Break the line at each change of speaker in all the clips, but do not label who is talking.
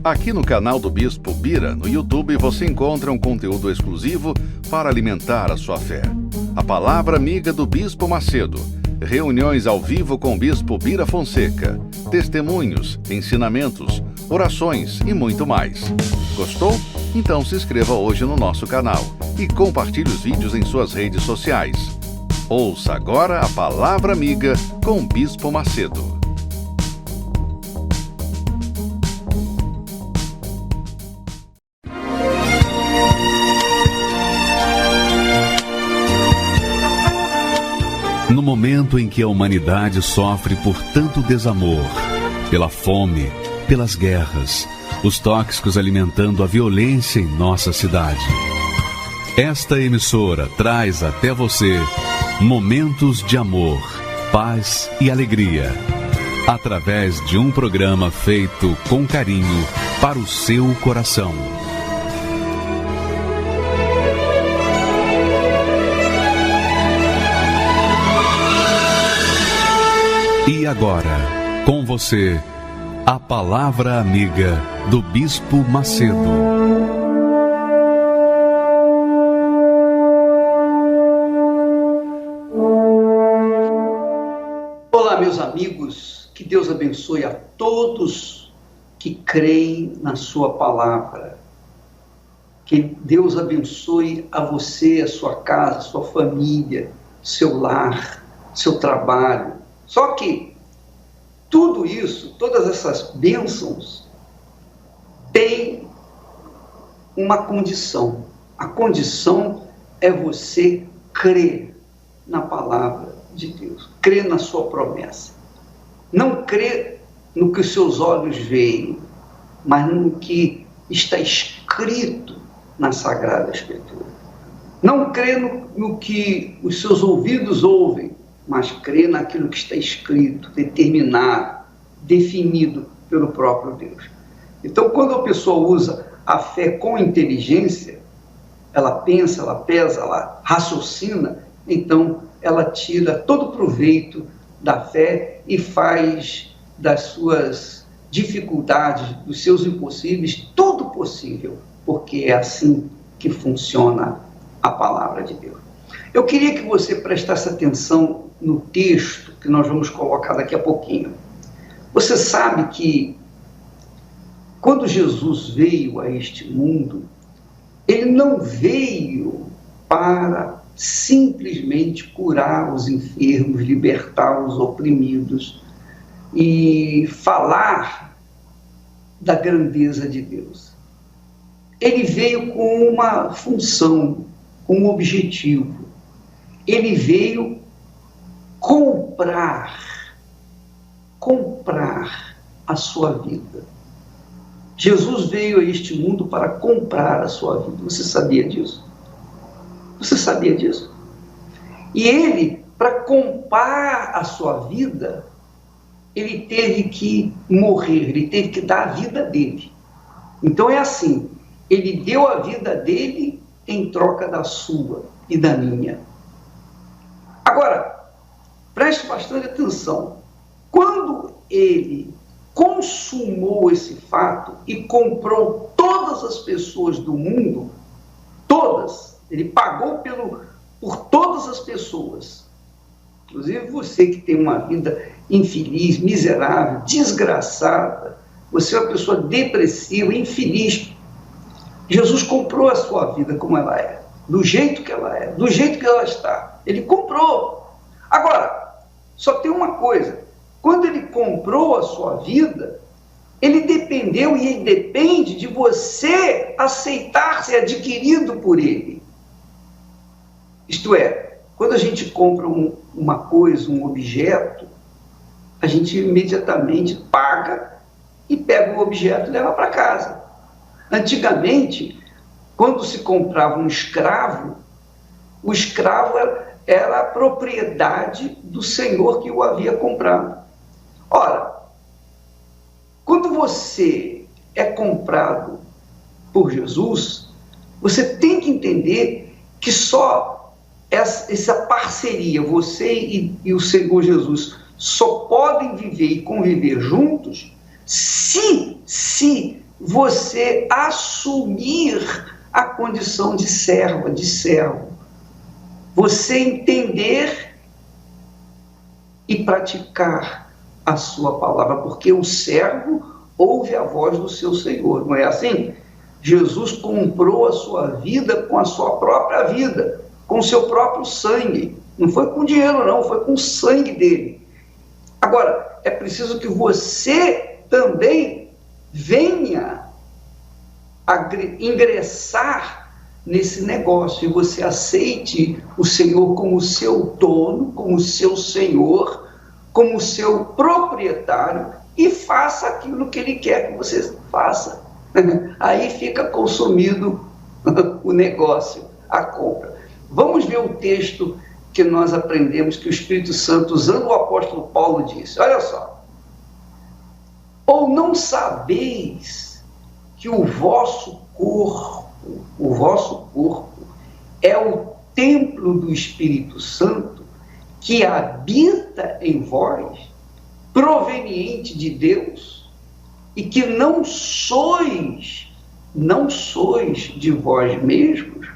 Aqui no canal do Bispo Bira, no YouTube, você encontra um conteúdo exclusivo para alimentar a sua fé. A Palavra Amiga do Bispo Macedo. Reuniões ao vivo com o Bispo Bira Fonseca. Testemunhos, ensinamentos, orações e muito mais. Gostou? Então se inscreva hoje no nosso canal e compartilhe os vídeos em suas redes sociais. Ouça agora a Palavra Amiga com o Bispo Macedo.
No momento em que a humanidade sofre por tanto desamor, pela fome, pelas guerras, os tóxicos alimentando a violência em nossa cidade, esta emissora traz até você momentos de amor, paz e alegria, através de um programa feito com carinho para o seu coração. E agora, com você, a Palavra Amiga do Bispo Macedo.
Olá, meus amigos, que Deus abençoe a todos que creem na sua palavra. Que Deus abençoe a você, a sua casa, a sua família, seu lar, seu trabalho. Só que tudo isso, todas essas bênçãos, tem uma condição. A condição é você crer na palavra de Deus, crer na sua promessa. Não crer no que os seus olhos veem, mas no que está escrito na Sagrada Escritura. Não crer no que os seus ouvidos ouvem, mas crê naquilo que está escrito, determinado, definido pelo próprio Deus. Então, quando a pessoa usa a fé com inteligência, ela pensa, ela pesa, ela raciocina, então ela tira todo o proveito da fé e faz das suas dificuldades, dos seus impossíveis, tudo possível, porque é assim que funciona a palavra de Deus. Eu queria que você prestasse atenção no texto que nós vamos colocar daqui a pouquinho. Você sabe que quando Jesus veio a este mundo, ele não veio para simplesmente curar os enfermos, libertar os oprimidos e falar da grandeza de Deus. Ele veio com uma função, com um objetivo. Ele veio comprar a sua vida. Jesus veio a este mundo para comprar a sua vida. Você sabia disso? Você sabia disso? E ele, para comprar a sua vida, ele teve que morrer, ele teve que dar a vida dele. Então é assim, ele deu a vida dele em troca da sua e da minha. Agora, preste bastante atenção. Quando ele consumou esse fato e comprou todas as pessoas do mundo, todas, ele pagou por todas as pessoas, inclusive você que tem uma vida infeliz, miserável, desgraçada, você é uma pessoa depressiva, infeliz. Jesus comprou a sua vida como ela é, do jeito que ela é, do jeito que ela está. Ele comprou. Agora, só tem uma coisa, quando ele comprou a sua vida, ele dependeu e ele depende de você aceitar ser adquirido por ele. Isto é, quando a gente compra uma coisa, um objeto, a gente imediatamente paga e pega o objeto e leva para casa. Antigamente, quando se comprava um escravo, o escravo era a propriedade do senhor que o havia comprado. Ora, quando você é comprado por Jesus, você tem que entender que só essa parceria, você e o Senhor Jesus, só podem viver e conviver juntos se você assumir a condição de serva, de servo. Você entender e praticar a sua palavra, porque o servo ouve a voz do seu Senhor, não é assim? Jesus comprou a sua vida com a sua própria vida, com o seu próprio sangue. Não foi com dinheiro, não, foi com o sangue dele. Agora, é preciso que você também venha ingressar nesse negócio e você aceite o Senhor como seu dono, como seu Senhor, como seu proprietário e faça aquilo que Ele quer que você faça. Aí fica consumido o negócio, a compra. Vamos ver o texto que nós aprendemos que o Espírito Santo, usando o apóstolo Paulo, disse. Olha só. Ou não sabeis que o vosso corpo é o templo do Espírito Santo que habita em vós, proveniente de Deus, e que não sois de vós mesmos,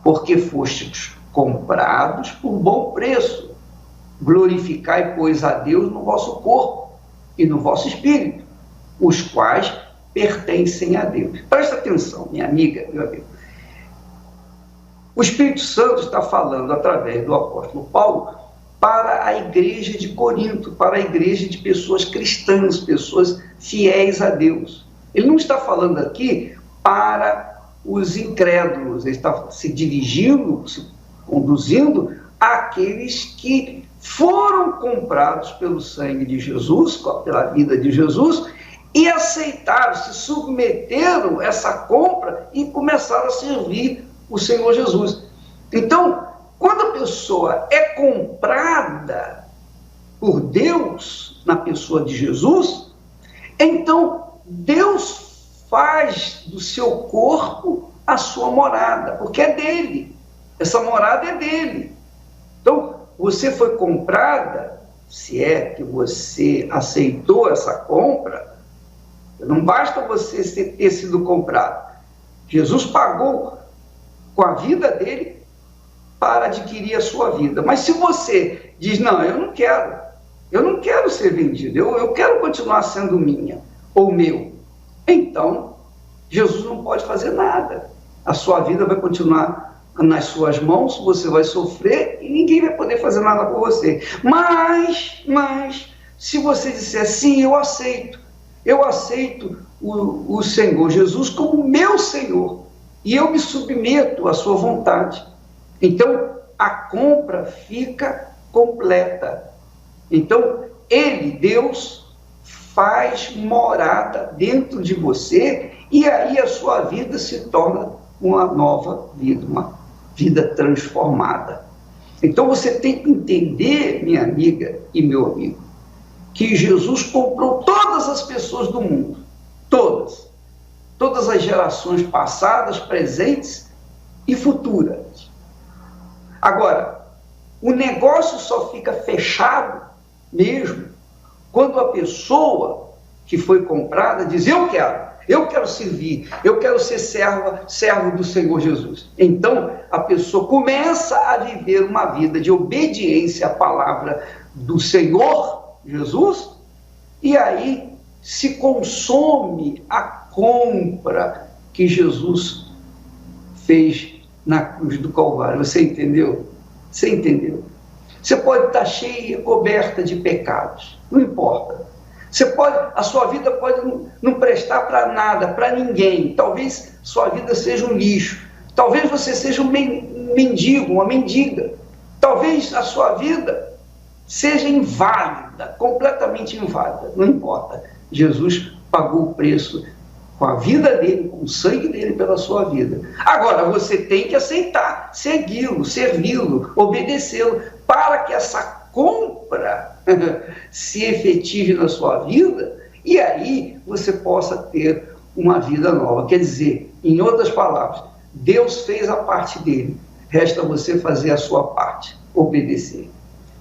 porque fostes comprados por bom preço. Glorificai, pois, a Deus no vosso corpo e no vosso espírito, os quais pertencem a Deus. Presta atenção, minha amiga, meu amigo. O Espírito Santo está falando através do apóstolo Paulo para a igreja de Corinto, para a igreja de pessoas cristãs, pessoas fiéis a Deus. Ele não está falando aqui para os incrédulos, ele está se dirigindo, se conduzindo àqueles que foram comprados pelo sangue de Jesus, pela vida de Jesus, e aceitaram, se submeteram a essa compra e começaram a servir o Senhor Jesus. Então, quando a pessoa é comprada por Deus, na pessoa de Jesus, então Deus faz do seu corpo a sua morada, porque é dele. Essa morada é dele. Então, você foi comprada, se é que você aceitou essa compra, não basta você ter sido comprado. Jesus pagou com a vida dele para adquirir a sua vida. Mas se você diz, não, eu não quero ser vendido, eu quero continuar sendo minha, ou meu, então Jesus não pode fazer nada. A sua vida vai continuar nas suas mãos, você vai sofrer e ninguém vai poder fazer nada por você. Mas, se você disser, sim, eu aceito o Senhor Jesus como meu Senhor, e eu me submeto à sua vontade, então a compra fica completa. Então Deus, faz morada dentro de você, e aí a sua vida se torna uma nova vida, uma vida transformada. Então você tem que entender, minha amiga e meu amigo, que Jesus comprou todas as pessoas do mundo, todas as gerações passadas, presentes e futuras. Agora, o negócio só fica fechado mesmo quando a pessoa que foi comprada diz, eu quero servir, eu quero ser servo do Senhor Jesus. Então, a pessoa começa a viver uma vida de obediência à palavra do Senhor Jesus, e aí se consome a compra que Jesus fez na cruz do Calvário. Você entendeu? Você entendeu? Você pode estar cheia, coberta de pecados, não importa. A sua vida pode não prestar para nada, para ninguém. Talvez sua vida seja um lixo. Talvez você seja um mendigo, uma mendiga. Talvez a sua vida seja inválida, completamente inválida. Não importa. Jesus pagou o preço com a vida dele, com o sangue dele pela sua vida. Agora, você tem que aceitar, segui-lo, servi-lo, obedecê-lo, para que essa compra se efetive na sua vida, e aí você possa ter uma vida nova. Quer dizer, em outras palavras, Deus fez a parte dele, resta você fazer a sua parte, obedecer.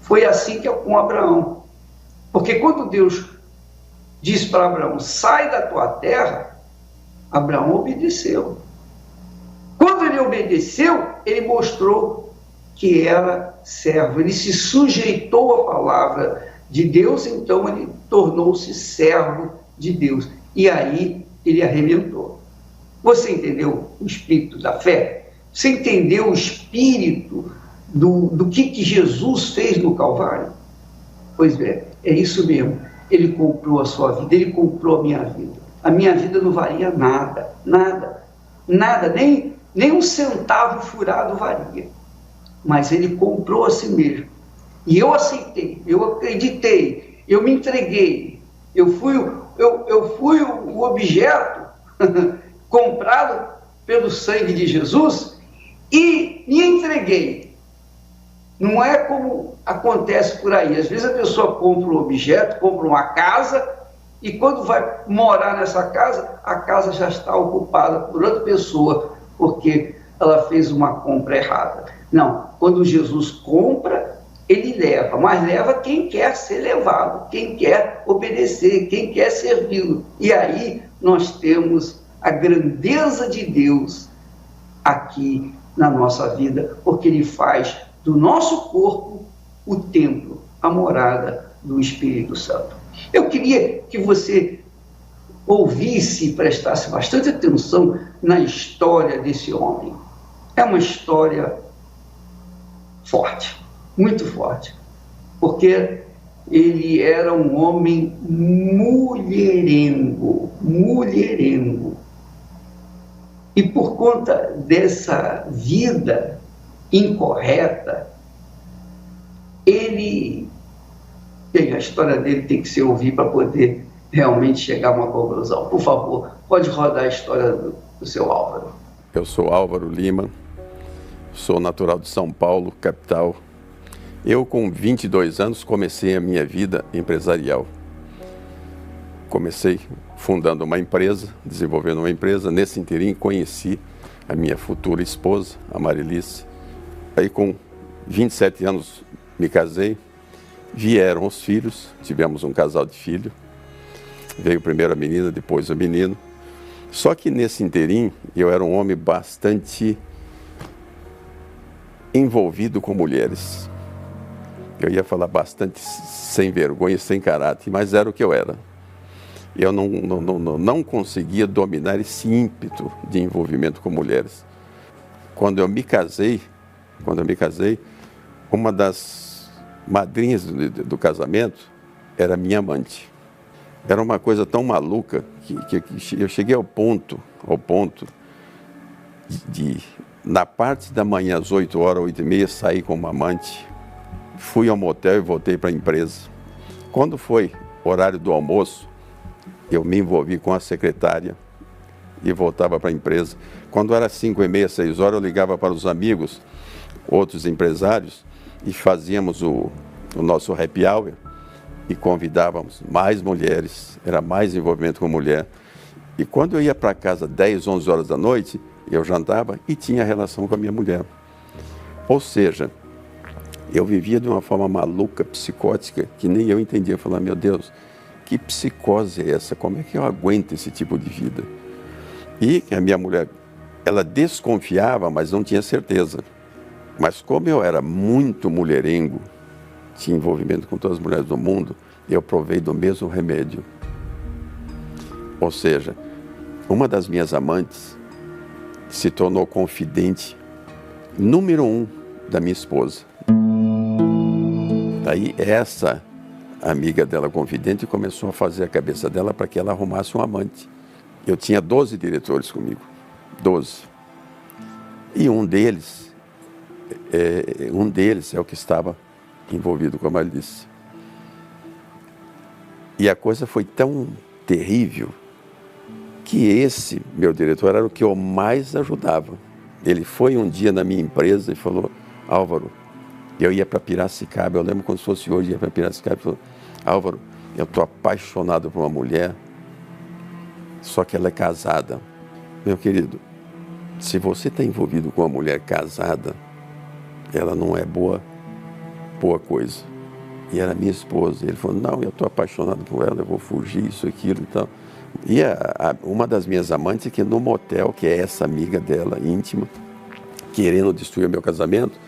Foi assim que é com Abraão. Porque quando Deus diz para Abraão: sai da tua terra, Abraão obedeceu. Quando ele obedeceu, ele mostrou que era servo, ele se sujeitou à palavra de Deus, então ele tornou-se servo de Deus. E aí ele arrebentou. Você entendeu o espírito da fé? Você entendeu o espírito do que Jesus fez no Calvário? Pois é isso mesmo. Ele comprou a sua vida, ele comprou a minha vida. A minha vida não valia nada, nem um centavo furado valia. Mas ele comprou a si mesmo. E eu aceitei, eu acreditei, eu me entreguei. Eu fui o objeto comprado pelo sangue de Jesus e me entreguei. Não é como acontece por aí. Às vezes a pessoa compra um objeto, compra uma casa, e quando vai morar nessa casa, a casa já está ocupada por outra pessoa, porque ela fez uma compra errada. Não, quando Jesus compra, ele leva, mas leva quem quer ser levado, quem quer obedecer, quem quer servi-lo. E aí nós temos a grandeza de Deus aqui na nossa vida, porque ele faz do nosso corpo o templo, a morada do Espírito Santo. Eu queria que você ouvisse e prestasse bastante atenção na história desse homem. É uma história forte, muito forte, porque ele era um homem mulherengo. E por conta dessa vida incorreta, a história dele tem que ser ouvida para poder realmente chegar a uma conclusão. Por favor, pode rodar a história do seu Álvaro.
Eu sou Álvaro Lima, sou natural de São Paulo, capital. Eu, com 22 anos, comecei a minha vida empresarial. Comecei fundando uma empresa, desenvolvendo uma empresa. Nesse interim, conheci a minha futura esposa, a Marilice. Aí, com 27 anos, me casei. Vieram os filhos, tivemos um casal de filho. Veio primeiro a menina, depois o menino. Só que nesse interim, eu era um homem bastante envolvido com mulheres. Eu ia falar bastante sem vergonha, sem caráter, mas era o que eu era. Eu não conseguia dominar esse ímpeto de envolvimento com mulheres. Quando eu me casei, uma das madrinhas do casamento era minha amante. Era uma coisa tão maluca que eu cheguei ao ponto de na parte da manhã, às 8 horas, 8h30, sair com uma amante. Fui ao motel e voltei para a empresa. Quando foi horário do almoço, eu me envolvi com a secretária e voltava para a empresa. Quando era 5h30, 6 horas, eu ligava para os amigos, outros empresários, e fazíamos o nosso happy hour e convidávamos mais mulheres, era mais envolvimento com mulher. E quando eu ia para casa 10, 11 horas da noite, eu jantava e tinha relação com a minha mulher. Ou seja, eu vivia de uma forma maluca, psicótica, que nem eu entendia. Eu falava, meu Deus, que psicose é essa? Como é que eu aguento esse tipo de vida? E a minha mulher, ela desconfiava, mas não tinha certeza. Mas como eu era muito mulherengo, tinha envolvimento com todas as mulheres do mundo, eu provei do mesmo remédio. Ou seja, uma das minhas amantes se tornou confidente número 1 da minha esposa. Daí essa amiga dela, confidente, começou a fazer a cabeça dela para que ela arrumasse um amante. Eu tinha 12 diretores comigo, 12. E um deles é o que estava envolvido com a Marilice. E a coisa foi tão terrível que esse meu diretor era o que eu mais ajudava. Ele foi um dia na minha empresa e falou, Álvaro, eu ia para Piracicaba, eu lembro como se fosse hoje, ia para Piracicaba, e falou, Álvaro, eu estou apaixonado por uma mulher, só que ela é casada. Meu querido, se você está envolvido com uma mulher casada, ela não é boa coisa. E era minha esposa. Ele falou, não, eu estou apaixonado por ela, eu vou fugir, isso, aquilo e tal. E uma das minhas amantes, que no motel, que é essa amiga dela, íntima, querendo destruir o meu casamento,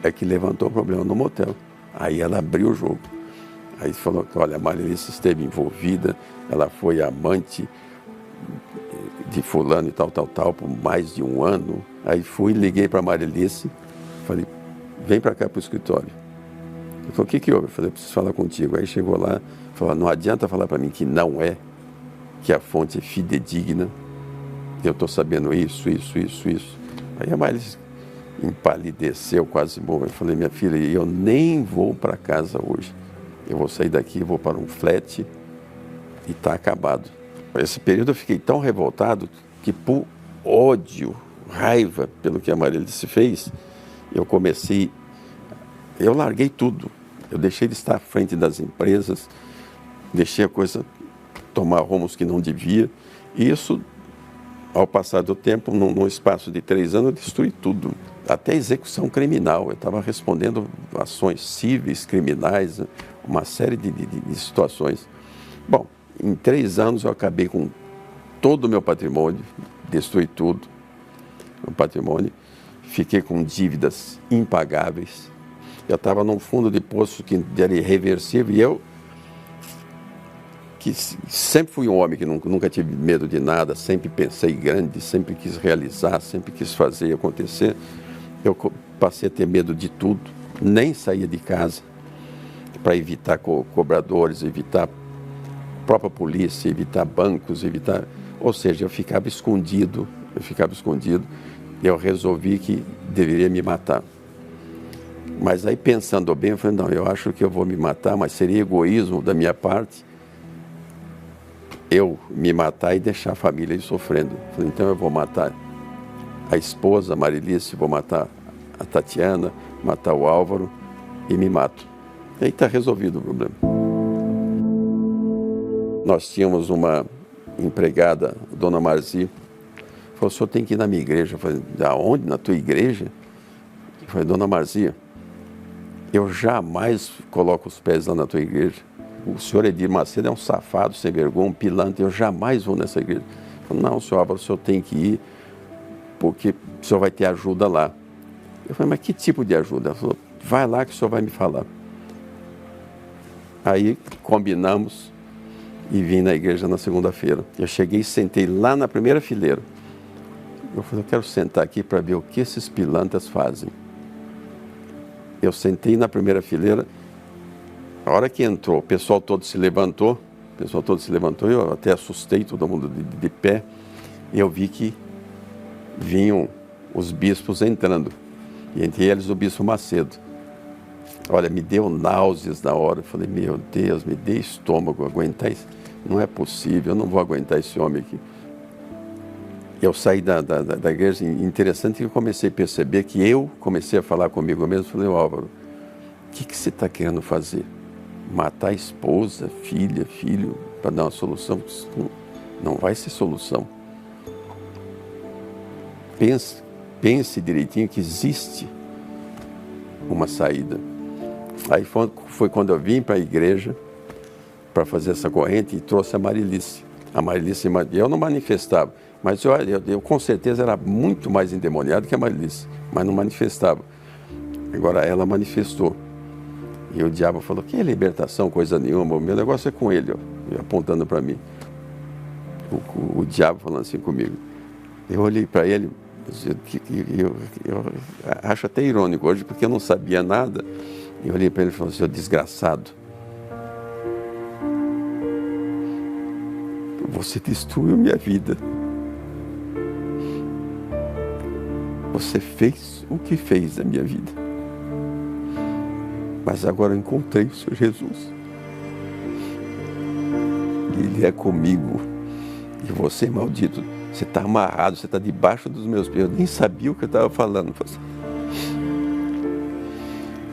é que levantou o problema no motel. Aí ela abriu o jogo. Aí falou que, olha, a Marilice esteve envolvida, ela foi amante de fulano e tal, por mais de 1 ano. Aí liguei para a Marilice, falei, vem para cá para o escritório. Ele falou, o que houve? Eu falei, eu preciso falar contigo. Aí chegou lá, falou, não adianta falar para mim que não é, que a fonte é fidedigna, eu estou sabendo isso. Aí a Marilice empalideceu, quase morreu. Eu falei, minha filha, eu nem vou para casa hoje. Eu vou sair daqui, vou para um flat e está acabado. Esse período eu fiquei tão revoltado que, por ódio, raiva pelo que a Marilice fez, eu larguei tudo. Eu deixei de estar à frente das empresas, deixei a coisa tomar rumos que não devia. E isso, ao passar do tempo, num espaço de 3 anos, eu destruí tudo. Até execução criminal. Eu estava respondendo ações cíveis, criminais, uma série de situações. Bom, em 3 anos eu acabei com todo o meu patrimônio, destruí tudo, o patrimônio, fiquei com dívidas impagáveis. Eu estava num fundo de poço que era irreversível e eu, que sempre fui um homem que nunca tive medo de nada, sempre pensei grande, sempre quis realizar, sempre quis fazer acontecer. Eu passei a ter medo de tudo, nem saía de casa para evitar cobradores, evitar a própria polícia, evitar bancos, ou seja, eu ficava escondido. Eu resolvi que deveria me matar. Mas aí, pensando bem, eu falei, não, eu acho que eu vou me matar, mas seria egoísmo da minha parte eu me matar e deixar a família aí sofrendo. Eu falei, então eu vou matar a esposa, a Marilice, vou matar a Tatiana, matar o Álvaro e me mato. E aí está resolvido o problema. Nós tínhamos uma empregada, a dona Marzi, falou, o senhor tem que ir na minha igreja. Eu falei, aonde? Na tua igreja? Eu falei, dona Marzi, eu jamais coloco os pés lá na tua igreja. O senhor Edir Macedo é um safado, sem vergonha, um pilantra, eu jamais vou nessa igreja. Eu falei, não, senhor Álvaro, o senhor tem que ir, porque o senhor vai ter ajuda lá. Eu falei, mas que tipo de ajuda? Ela falou, vai lá que o senhor vai me falar. Aí combinamos e vim na igreja na segunda-feira. Eu cheguei e sentei lá na primeira fileira. Eu falei, eu quero sentar aqui para ver o que esses pilantras fazem. Eu sentei na primeira fileira. A hora que entrou, o pessoal todo se levantou, eu até assustei todo mundo de pé. E eu vi que vinham os bispos entrando, e entre eles o bispo Macedo. Olha, me deu náuseas na hora. Eu falei, meu Deus, me dê estômago, aguentar isso. Não é possível, eu não vou aguentar esse homem aqui. Eu saí da igreja, interessante que eu comecei a perceber que eu comecei a falar comigo mesmo. Falei, Álvaro, o que você está querendo fazer? Matar a esposa, filho, para dar uma solução? Não vai ser solução. Pense direitinho que existe uma saída. Aí foi quando eu vim para a igreja para fazer essa corrente e trouxe a Marilice. A Marilice, eu não manifestava, mas eu com certeza era muito mais endemoniado que a Marilice, mas não manifestava. Agora ela manifestou. E o diabo falou, que libertação, coisa nenhuma, o meu negócio é com ele, ó, apontando para mim. O diabo falando assim comigo. Eu olhei para ele, eu acho até irônico hoje, porque eu não sabia nada. Eu olhei para ele e falei, seu desgraçado, você destruiu minha vida. Você fez o que fez na minha vida. Mas agora eu encontrei o Senhor Jesus. Ele é comigo. E você, maldito, você está amarrado, você está debaixo dos meus pés. Eu nem sabia o que eu estava falando.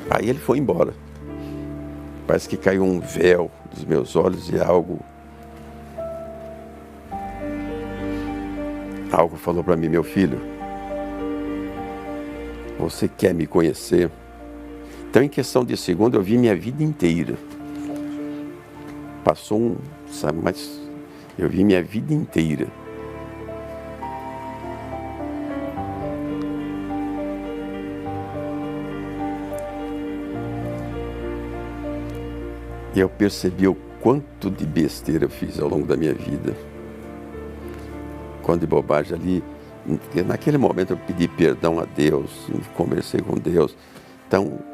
Aí ele foi embora. Parece que caiu um véu dos meus olhos e algo falou para mim, meu filho, você quer me conhecer? Então, em questão de segundo, eu vi minha vida inteira. Passou sabe, mas eu vi minha vida inteira. E eu percebi o quanto de besteira eu fiz ao longo da minha vida. Quanto de bobagem ali. Naquele momento eu pedi perdão a Deus, conversei com Deus. Então,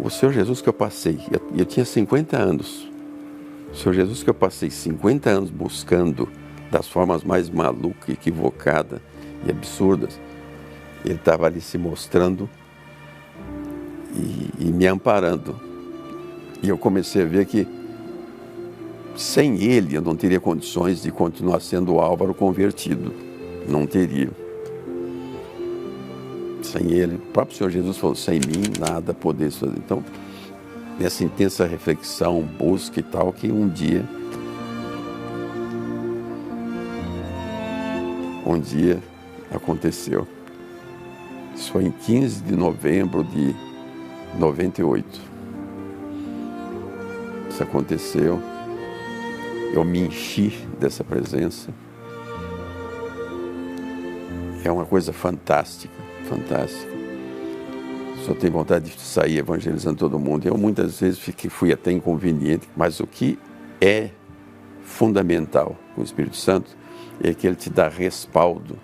o Senhor Jesus que eu passei, eu tinha 50 anos. O Senhor Jesus que eu passei 50 anos buscando das formas mais malucas, equivocadas e absurdas, Ele estava ali se mostrando e me amparando. E eu comecei a ver que sem Ele eu não teria condições de continuar sendo o Álvaro convertido. Não teria. Sem Ele, o próprio Senhor Jesus falou, sem mim nada podeis fazer. Então, nessa intensa reflexão, busca e tal, que um dia aconteceu. Isso foi em 15 de novembro de 98. Isso aconteceu. Eu me enchi dessa presença. É uma coisa fantástica, fantástica. Só tenho vontade de sair evangelizando todo mundo. Eu muitas vezes fui até inconveniente, mas o que é fundamental com o Espírito Santo é que ele te dá respaldo.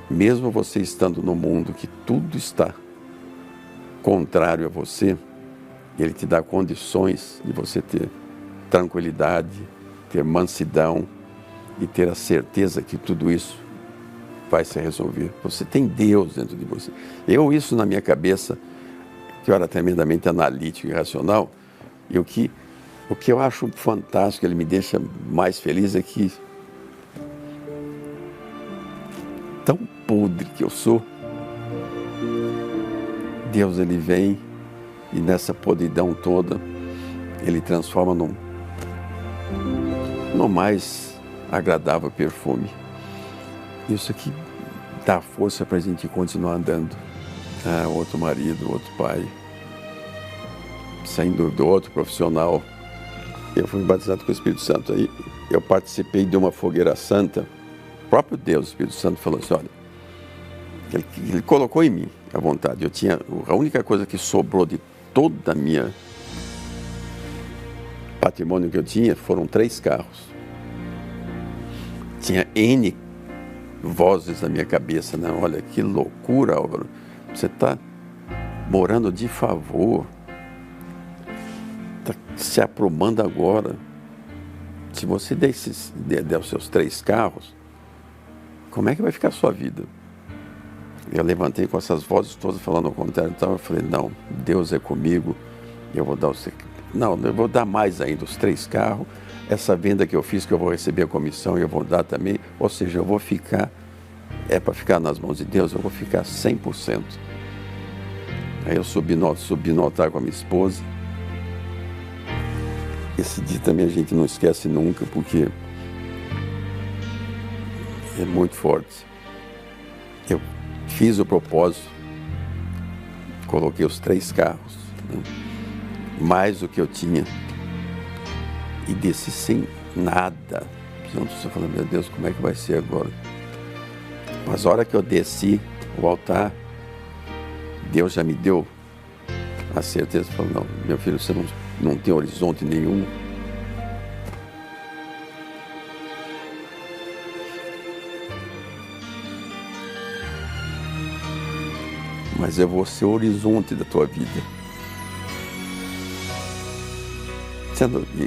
Mesmo você estando no mundo que tudo está contrário a você, ele te dá condições de você ter tranquilidade, ter mansidão e ter a certeza que tudo isso vai se resolver. Você tem Deus dentro de você. Isso na minha cabeça, que eu era tremendamente analítico e racional, e o que eu acho fantástico, ele me deixa mais feliz, é que tão podre que eu sou, Deus ele vem e nessa podridão toda, ele transforma no mais agradável perfume. Isso aqui dá força para a gente continuar andando. Outro marido, outro pai, sem dúvida, outro profissional. Eu fui batizado com o Espírito Santo. Aí eu participei de uma fogueira santa. O próprio Deus, o Espírito Santo, falou assim, olha, ele colocou em mim a vontade. A única coisa que sobrou de toda a minha patrimônio que eu tinha foram 3 carros. Tinha N vozes na minha cabeça, né? Olha, que loucura, Álvaro. Você está morando de favor. Está se aprumando agora. Se você der os seus 3 carros, como é que vai ficar a sua vida? Eu levantei com essas vozes todas falando ao contrário. Então eu falei, não, Deus é comigo. Eu vou dar eu vou dar mais ainda, os 3 carros. Essa venda que eu fiz, que eu vou receber a comissão e eu vou dar também. Ou seja, eu vou ficar, para ficar nas mãos de Deus, eu vou ficar 100%. Aí eu subi no altar com a minha esposa. Esse dia também a gente não esquece nunca, porque é muito forte. Eu fiz o propósito, coloquei os 3 carros, né? Mais do que eu tinha, e desci sem nada. Eu estou falando, meu Deus, como é que vai ser agora? Mas a hora que eu desci o altar, Deus já me deu a certeza, falou, não, meu filho, você não tem horizonte nenhum. Mas eu vou ser o horizonte da tua vida.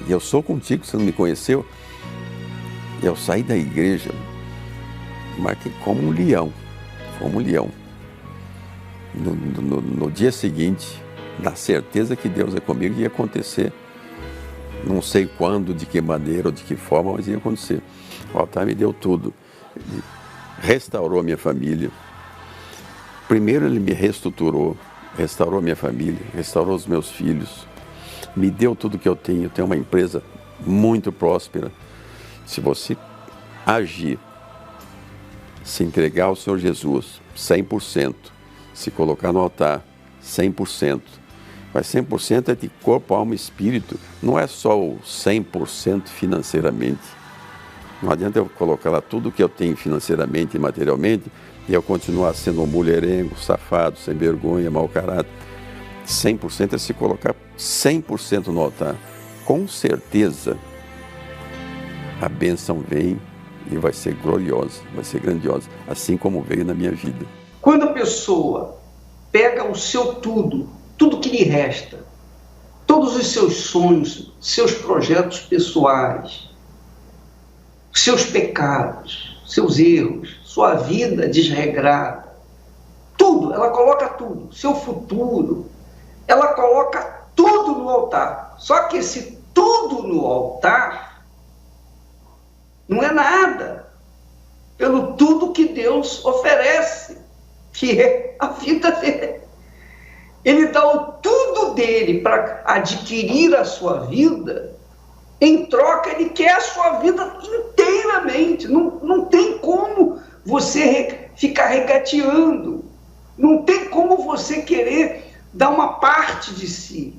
Eu sou contigo, você não me conheceu. Eu saí da igreja, marquei como um leão. No dia seguinte, na certeza que Deus é comigo, ia acontecer. Não sei quando, de que maneira ou de que forma, mas ia acontecer. O altar me deu tudo. Ele restaurou a minha família. Primeiro ele me reestruturou, restaurou minha família, restaurou os meus filhos. Me deu tudo que eu tenho uma empresa muito próspera. Se você agir, se entregar ao Senhor Jesus 100%, se colocar no altar 100%, Mas 100% é de corpo, alma e espírito. Não é só o 100% financeiramente. Não adianta eu colocar lá tudo que eu tenho financeiramente e materialmente e eu continuar sendo um mulherengo, safado, sem vergonha, mau caráter. 100% é se colocar 100% no altar. Com certeza, a bênção vem e vai ser gloriosa, vai ser grandiosa, assim como veio na minha vida.
Quando a pessoa pega o seu tudo que lhe resta, todos os seus sonhos, seus projetos pessoais, seus pecados, seus erros, sua vida desregrada, tudo, ela coloca tudo, seu futuro, ela coloca tudo no altar. Só que esse tudo no altar não é nada pelo tudo que Deus oferece, que é a vida dele. Ele dá o tudo dele para adquirir a sua vida. Em troca, ele quer a sua vida inteiramente. Não tem como você ficar regateando. Não tem como você querer dar uma parte de si.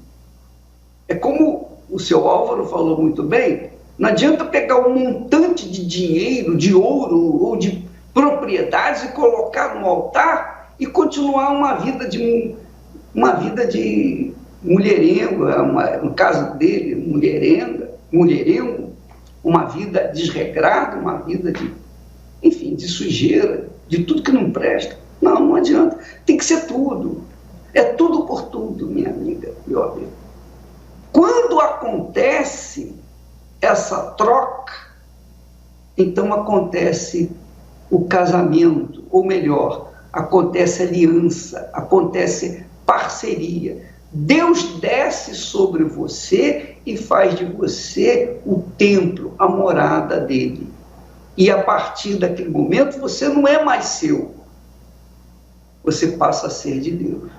É como o seu Álvaro falou muito bem, não adianta pegar um montante de dinheiro, de ouro ou de propriedades e colocar no altar e continuar uma vida de mulherengo, no caso dele, mulherengo, uma vida desregrada, uma vida de sujeira, de tudo que não presta. Não adianta. Tem que ser tudo. É tudo por tudo, minha amiga, meu amigo. Quando acontece essa troca, então acontece o casamento, ou melhor, acontece aliança, acontece parceria. Deus desce sobre você e faz de você o templo, a morada dele. E a partir daquele momento você não é mais seu. Você passa a ser de Deus.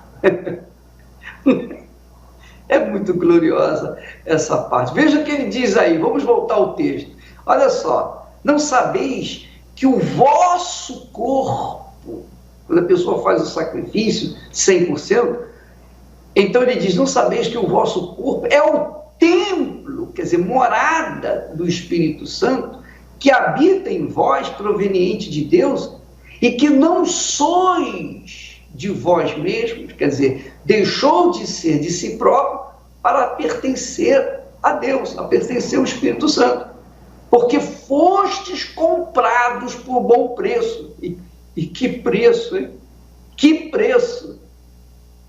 É muito gloriosa essa parte. Veja o que ele diz aí, vamos voltar ao texto. Olha só, não sabeis que o vosso corpo, quando a pessoa faz o sacrifício 100%, então ele diz, não sabeis que o vosso corpo é o templo, quer dizer, morada do Espírito Santo, que habita em vós, proveniente de Deus, e que não sois de vós mesmos, quer dizer, deixou de ser de si próprio para pertencer a Deus, a pertencer ao Espírito Santo. Porque fostes comprados por bom preço. E que preço, hein? Que preço!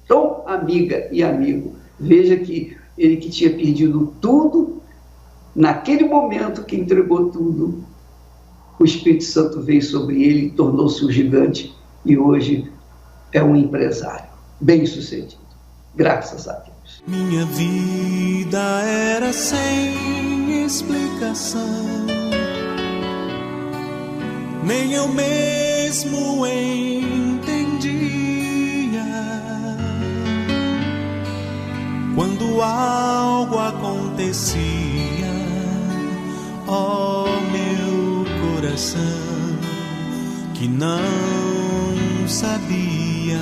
Então, amiga e amigo, veja que ele que tinha perdido tudo, naquele momento que entregou tudo, o Espírito Santo veio sobre ele, tornou-se um gigante e hoje é um empresário bem-sucedido. Graças a Deus.
Minha vida era sem explicação, nem eu mesmo entendia. Quando algo acontecia, ó meu coração, que não sabia.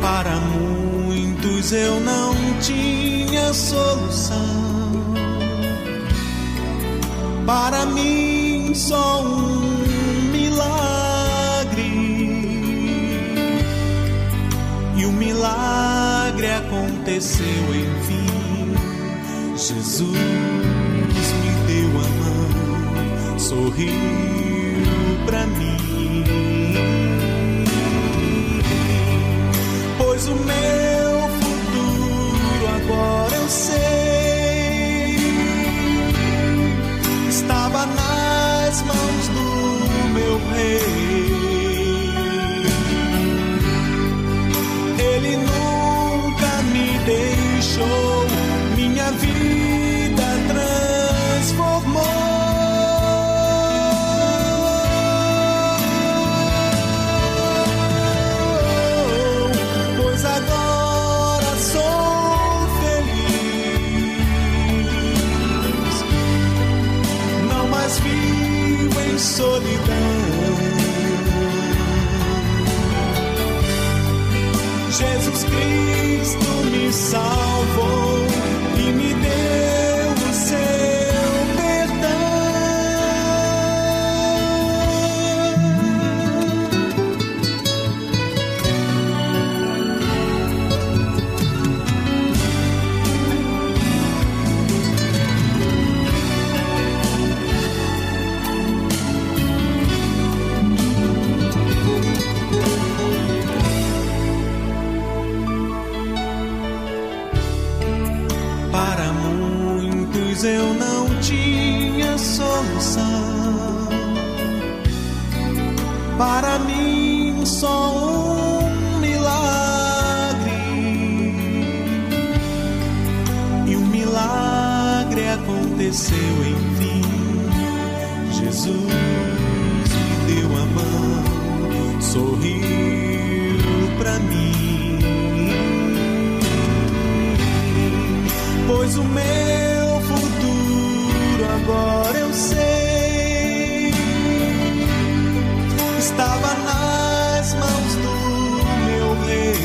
Para muitos eu não tinha solução, para mim só um milagre, e o milagre aconteceu enfim. Jesus me deu a mão, sorriu pra mim. Pois o meu futuro agora eu sei, estava nas mãos do meu rei. Ele nunca me deixou, minha vida transformou. Agora sou feliz, não mais vivo em solidão. pois eu não tinha solução. Para mim só um milagre, e um milagre aconteceu enfim. Jesus me deu a mão, sorriu pra mim, pois o meu futuro agora eu sei, estava nas mãos do meu rei.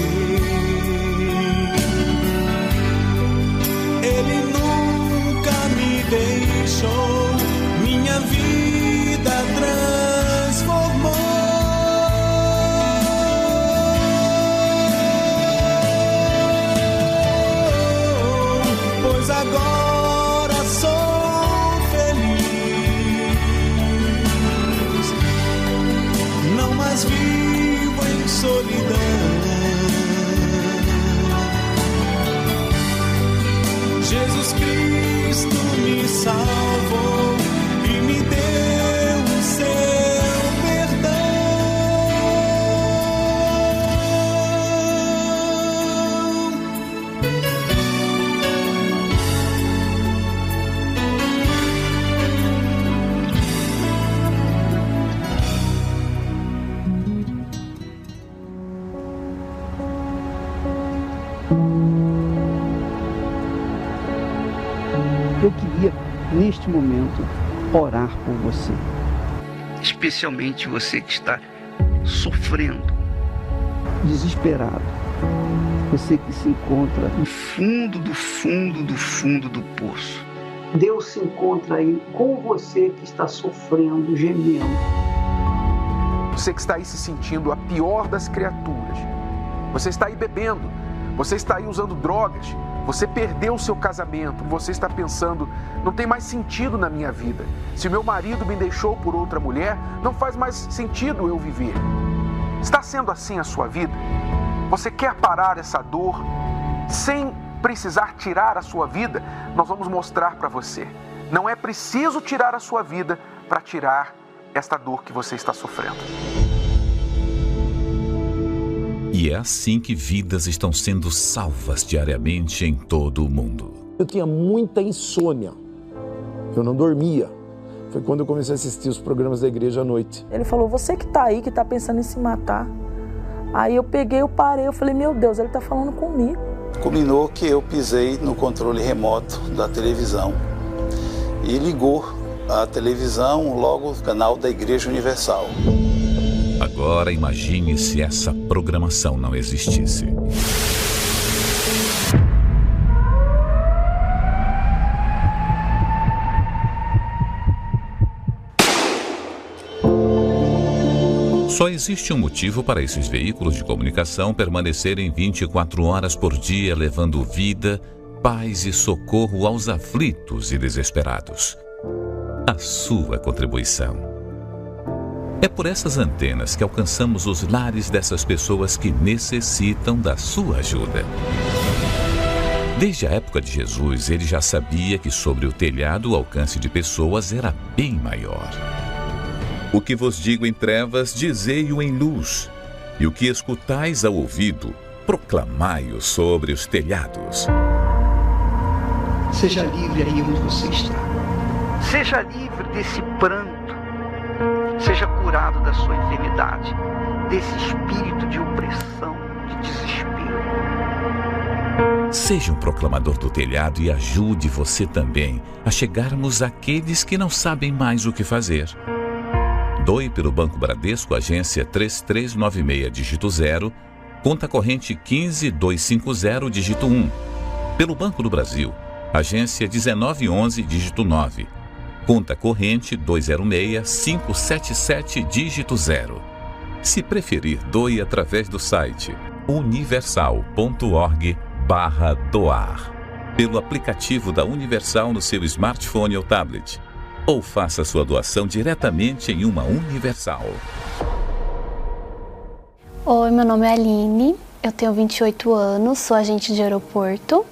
Ele nunca me deixou, minha vida transformou. Pois agora sou feliz, não mais vivo em solidão. Jesus Cristo me salvou e me deu o seu perdão.
Eu queria, neste momento, orar por você. Especialmente você que está sofrendo, desesperado. Você que se encontra no fundo do fundo do fundo do poço. Deus se encontra aí com você que está sofrendo, gemendo.
Você que está aí se sentindo a pior das criaturas. Você está aí bebendo. Você está aí usando drogas. Você perdeu o seu casamento, você está pensando, não tem mais sentido na minha vida. Se meu marido me deixou por outra mulher, não faz mais sentido eu viver. Está sendo assim a sua vida? Você quer parar essa dor sem precisar tirar a sua vida? Nós vamos mostrar para você. Não é preciso tirar a sua vida para tirar esta dor que você está sofrendo.
E é assim que vidas estão sendo salvas diariamente em todo o mundo.
Eu tinha muita insônia, eu não dormia. Foi quando eu comecei a assistir os programas da igreja à noite.
Ele falou, você que tá aí, que tá pensando em se matar. Aí eu peguei, eu parei, eu falei, meu Deus, ele tá falando comigo.
Culminou que eu pisei no controle remoto da televisão e ligou a televisão logo no canal da Igreja Universal.
Agora imagine se essa programação não existisse. Só existe um motivo para esses veículos de comunicação permanecerem 24 horas por dia, levando vida, paz e socorro aos aflitos e desesperados. A sua contribuição. É por essas antenas que alcançamos os lares dessas pessoas que necessitam da sua ajuda. Desde a época de Jesus, ele já sabia que sobre o telhado o alcance de pessoas era bem maior. O que vos digo em trevas, dizei-o em luz, e o que escutais ao ouvido, proclamai-o sobre os telhados.
Seja livre aí onde você está. Seja livre desse pranto. Seja curado da sua enfermidade, desse espírito de opressão, de desespero.
Seja um proclamador do telhado e ajude você também a chegarmos àqueles que não sabem mais o que fazer. Doe pelo Banco Bradesco, agência 3396, dígito 0, conta corrente 15250, dígito 1. Pelo Banco do Brasil, agência 1911, dígito 9. Conta corrente 206-577, dígito 0. Se preferir, doe através do site universal.org/doar. Pelo aplicativo da Universal no seu smartphone ou tablet. Ou faça sua doação diretamente em uma Universal.
Oi, meu nome é Aline, eu tenho 28 anos, sou agente de aeroporto.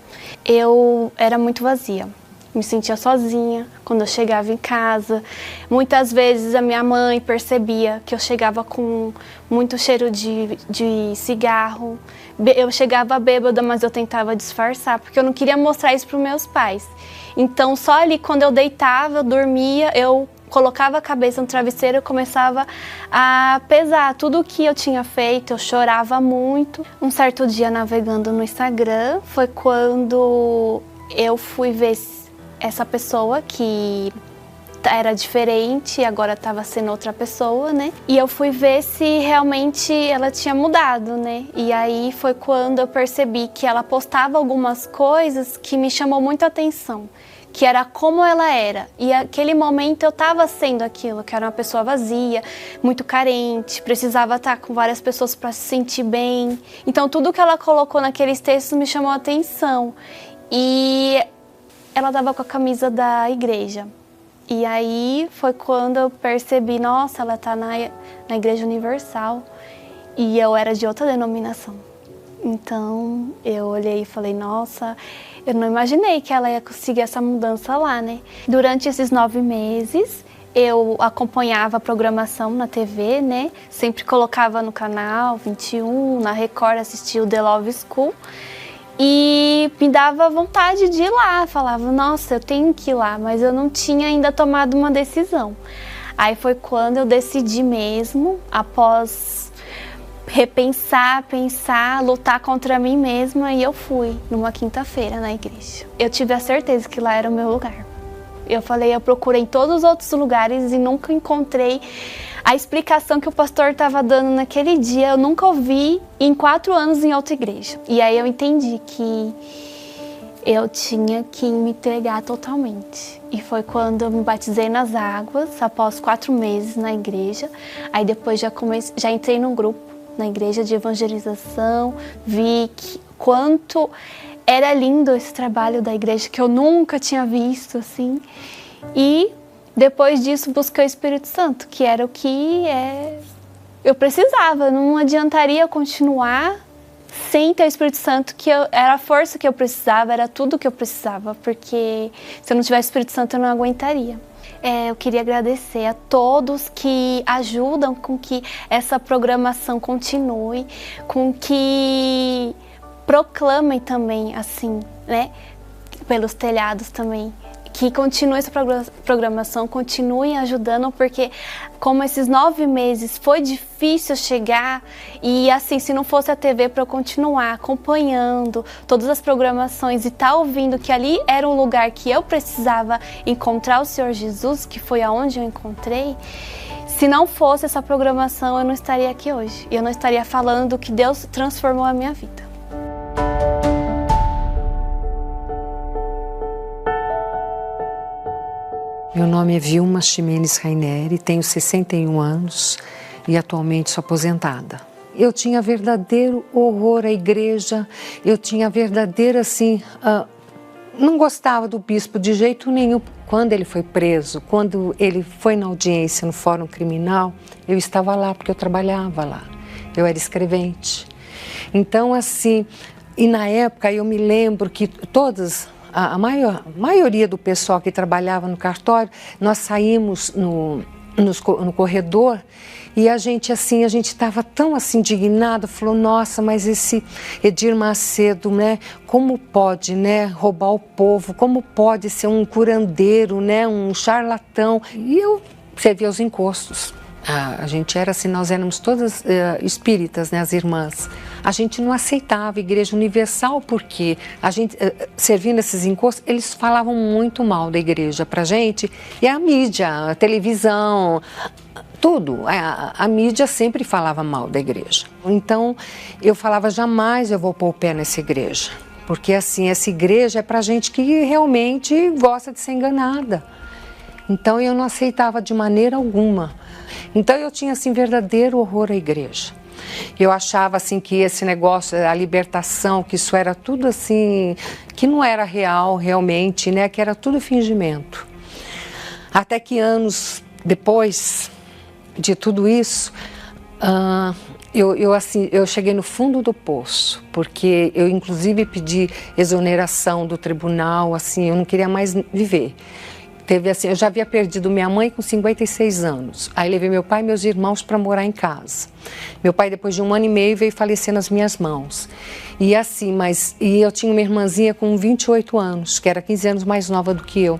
Eu era muito vazia. Me sentia sozinha quando eu chegava em casa. Muitas vezes a minha mãe percebia que eu chegava com muito cheiro de cigarro. Eu chegava bêbada, mas eu tentava disfarçar, porque eu não queria mostrar isso para os meus pais. Então, só ali quando eu deitava, eu dormia, eu colocava a cabeça no travesseiro, eu começava a pesar tudo o que eu tinha feito, eu chorava muito. Um certo dia, navegando no Instagram, foi quando eu fui ver essa pessoa que era diferente e agora estava sendo outra pessoa, né? E eu fui ver se realmente ela tinha mudado, né? E aí foi quando eu percebi que ela postava algumas coisas que me chamou muito a atenção, que era como ela era. E naquele momento eu estava sendo aquilo, que era uma pessoa vazia, muito carente, precisava estar com várias pessoas para se sentir bem. Então tudo que ela colocou naqueles textos me chamou a atenção. E ela estava com a camisa da igreja. E aí foi quando eu percebi, nossa, ela está na Igreja Universal. E eu era de outra denominação. Então eu olhei e falei, nossa, eu não imaginei que ela ia conseguir essa mudança lá, né? Durante esses 9 meses, eu acompanhava a programação na TV, né? Sempre colocava no canal 21, na Record, assistia o The Love School. E me dava vontade de ir lá, falava, nossa, eu tenho que ir lá, mas eu não tinha ainda tomado uma decisão. Aí foi quando eu decidi mesmo, após repensar, pensar, lutar contra mim mesma, e eu fui numa quinta-feira na igreja. Eu tive a certeza que lá era o meu lugar. Eu falei, eu procurei em todos os outros lugares e nunca encontrei a explicação que o pastor estava dando naquele dia. Eu nunca ouvi em 4 anos em outra igreja. E aí eu entendi que eu tinha que me entregar totalmente. E foi quando eu me batizei nas águas, após 4 meses na igreja. Aí depois já entrei num grupo na igreja de evangelização, vi quanto era lindo esse trabalho da igreja, que eu nunca tinha visto, assim. E depois disso busquei o Espírito Santo, que era o que eu precisava. Não adiantaria continuar sem ter o Espírito Santo, que era a força que eu precisava, era tudo que eu precisava, porque se eu não tivesse o Espírito Santo eu não aguentaria. Eu queria agradecer a todos que ajudam com que essa programação continue, com que proclamem também, assim, né, pelos telhados também, que continue essa programação, continuem ajudando, porque como esses 9 meses foi difícil chegar, e assim, se não fosse a TV para eu continuar acompanhando todas as programações e estar ouvindo que ali era um lugar que eu precisava encontrar o Senhor Jesus, que foi aonde eu encontrei, se não fosse essa programação eu não estaria aqui hoje, eu não estaria falando que Deus transformou a minha vida.
Meu nome é Vilma Ximenes Raineri, tenho 61 anos e atualmente sou aposentada. Eu tinha verdadeiro horror à igreja, eu tinha verdadeiro, assim, não gostava do bispo de jeito nenhum. Quando ele foi preso, quando ele foi na audiência no Fórum Criminal, eu estava lá porque eu trabalhava lá, eu era escrevente. Então, assim, e na época eu me lembro que a maioria do pessoal que trabalhava no cartório, nós saímos no corredor e a gente estava tão assim indignado, falou, nossa, mas esse Edir Macedo, né, como pode, né, roubar o povo, como pode ser um curandeiro, né, um charlatão. E eu servia os encostos. A gente era assim, nós éramos todas espíritas, né, as irmãs. A gente não aceitava a Igreja Universal porque a gente, servindo esses encostos, eles falavam muito mal da igreja pra gente. E a mídia, a televisão, tudo, a mídia sempre falava mal da igreja. Então, eu falava, jamais eu vou pôr o pé nessa igreja. Porque assim, essa igreja é pra gente que realmente gosta de ser enganada. Então, eu não aceitava de maneira alguma. Então eu tinha assim verdadeiro horror à igreja. Eu achava assim que esse negócio, a libertação, que isso era tudo assim, que não era real realmente, né? Que era tudo fingimento. Até que anos depois de tudo isso, Eu cheguei no fundo do poço, porque eu inclusive pedi exoneração do tribunal, assim, eu não queria mais viver. Eu já havia perdido minha mãe com 56 anos, aí levei meu pai e meus irmãos para morar em casa. Meu pai, depois de 1 ano e meio, veio falecer nas minhas mãos. E eu tinha uma irmãzinha com 28 anos, que era 15 anos mais nova do que eu.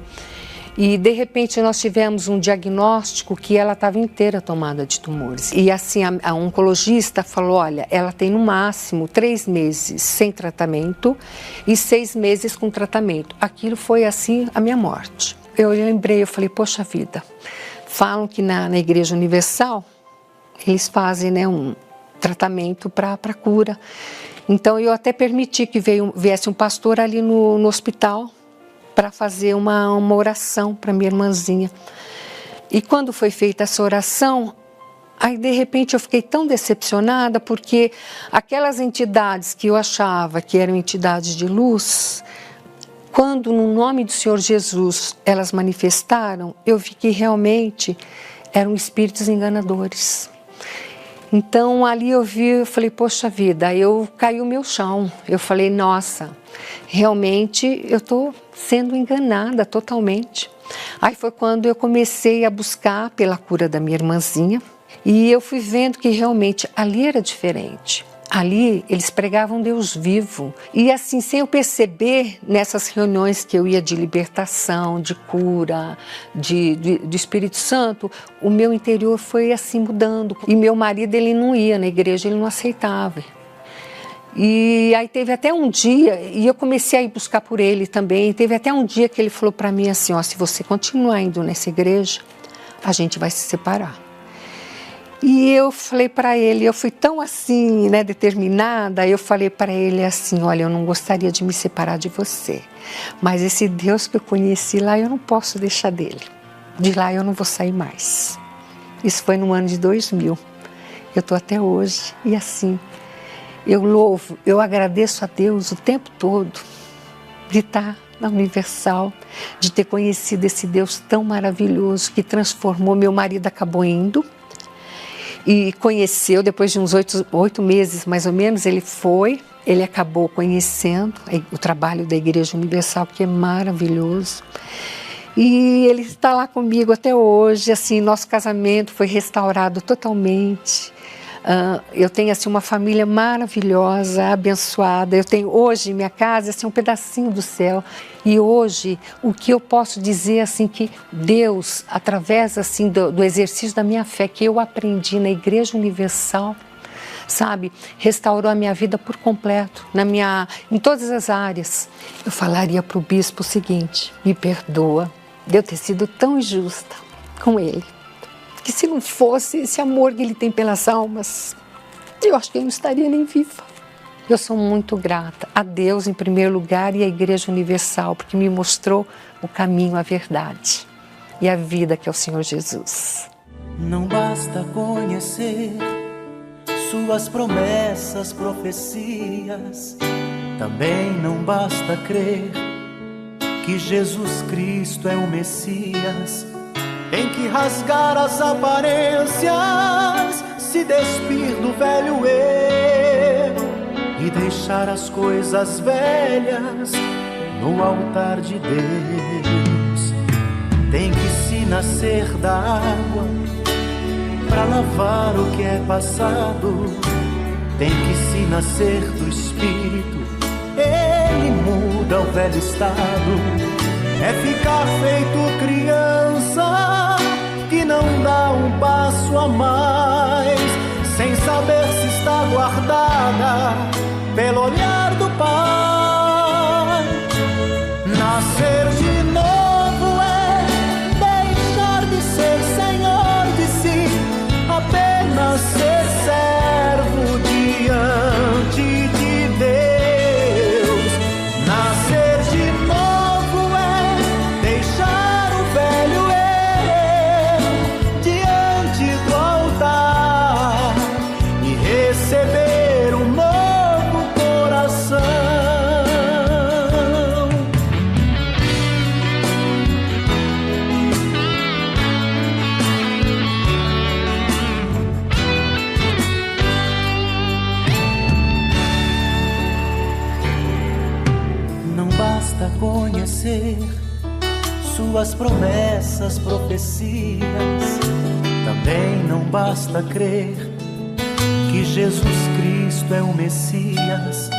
E, de repente, nós tivemos um diagnóstico que ela estava inteira tomada de tumores. E, assim, a oncologista falou, olha, ela tem no máximo 3 meses sem tratamento e 6 meses com tratamento. Aquilo foi, assim, a minha morte. Eu lembrei, eu falei, poxa vida, falam que na Igreja Universal eles fazem, né, um tratamento para cura. Então, eu até permiti que viesse um pastor ali no hospital para fazer uma oração para minha irmãzinha. E quando foi feita essa oração, aí de repente eu fiquei tão decepcionada, porque aquelas entidades que eu achava que eram entidades de luz, quando no nome do Senhor Jesus elas manifestaram, eu vi que realmente eram espíritos enganadores. Então ali eu falei, poxa vida, aí caiu o meu chão. Eu falei, nossa, realmente eu estou sendo enganada totalmente. Aí foi quando eu comecei a buscar pela cura da minha irmãzinha e eu fui vendo que realmente ali era diferente. Ali eles pregavam Deus vivo e assim, sem eu perceber, nessas reuniões que eu ia de libertação, de cura, do Espírito Santo, o meu interior foi assim mudando. E meu marido, ele não ia na igreja, ele não aceitava. E aí teve até um dia, e eu comecei a ir buscar por ele também, teve até um dia que ele falou para mim assim, ó, se você continuar indo nessa igreja, a gente vai se separar. E eu falei para ele, eu fui tão assim, né, determinada, eu falei para ele assim, olha, eu não gostaria de me separar de você, mas esse Deus que eu conheci lá, eu não posso deixar dele. De lá eu não vou sair mais. Isso foi no ano de 2000. Eu estou até hoje e assim, eu louvo, eu agradeço a Deus o tempo todo de estar na Universal, de ter conhecido esse Deus tão maravilhoso que transformou. Meu marido acabou indo, e conheceu, depois de uns 8 meses mais ou menos, ele acabou conhecendo o trabalho da Igreja Universal, que é maravilhoso. E ele está lá comigo até hoje, assim, nosso casamento foi restaurado totalmente. Eu tenho assim, uma família maravilhosa, abençoada. Eu tenho hoje minha casa assim, um pedacinho do céu. E hoje o que eu posso dizer assim que Deus, através assim do exercício da minha fé que eu aprendi na Igreja Universal, sabe, restaurou a minha vida por completo, em todas as áreas. Eu falaria para o bispo o seguinte: me perdoa de eu ter sido tão injusta com ele. Que se não fosse esse amor que ele tem pelas almas, eu acho que eu não estaria nem viva. Eu sou muito grata a Deus em primeiro lugar e à Igreja Universal, porque me mostrou o caminho, a verdade e a vida que é o Senhor Jesus.
Não basta conhecer suas promessas, profecias, também não basta crer que Jesus Cristo é o Messias. Tem que rasgar as aparências, se despir do velho eu e deixar as coisas velhas no altar de Deus. Tem que se nascer da água para lavar o que é passado. Tem que se nascer do Espírito, ele muda o velho estado. É ficar feito criança que não dá um passo a mais, sem saber se está guardada pelo olhar do Pai. Nascer de novo é deixar de ser senhor de si, apenas ser servo diante de Deus. Nascer de novo é deixar o velho eu diante do altar e receber um novo coração. suas promessas, profecias. Também não basta crer que Jesus Cristo é o Messias.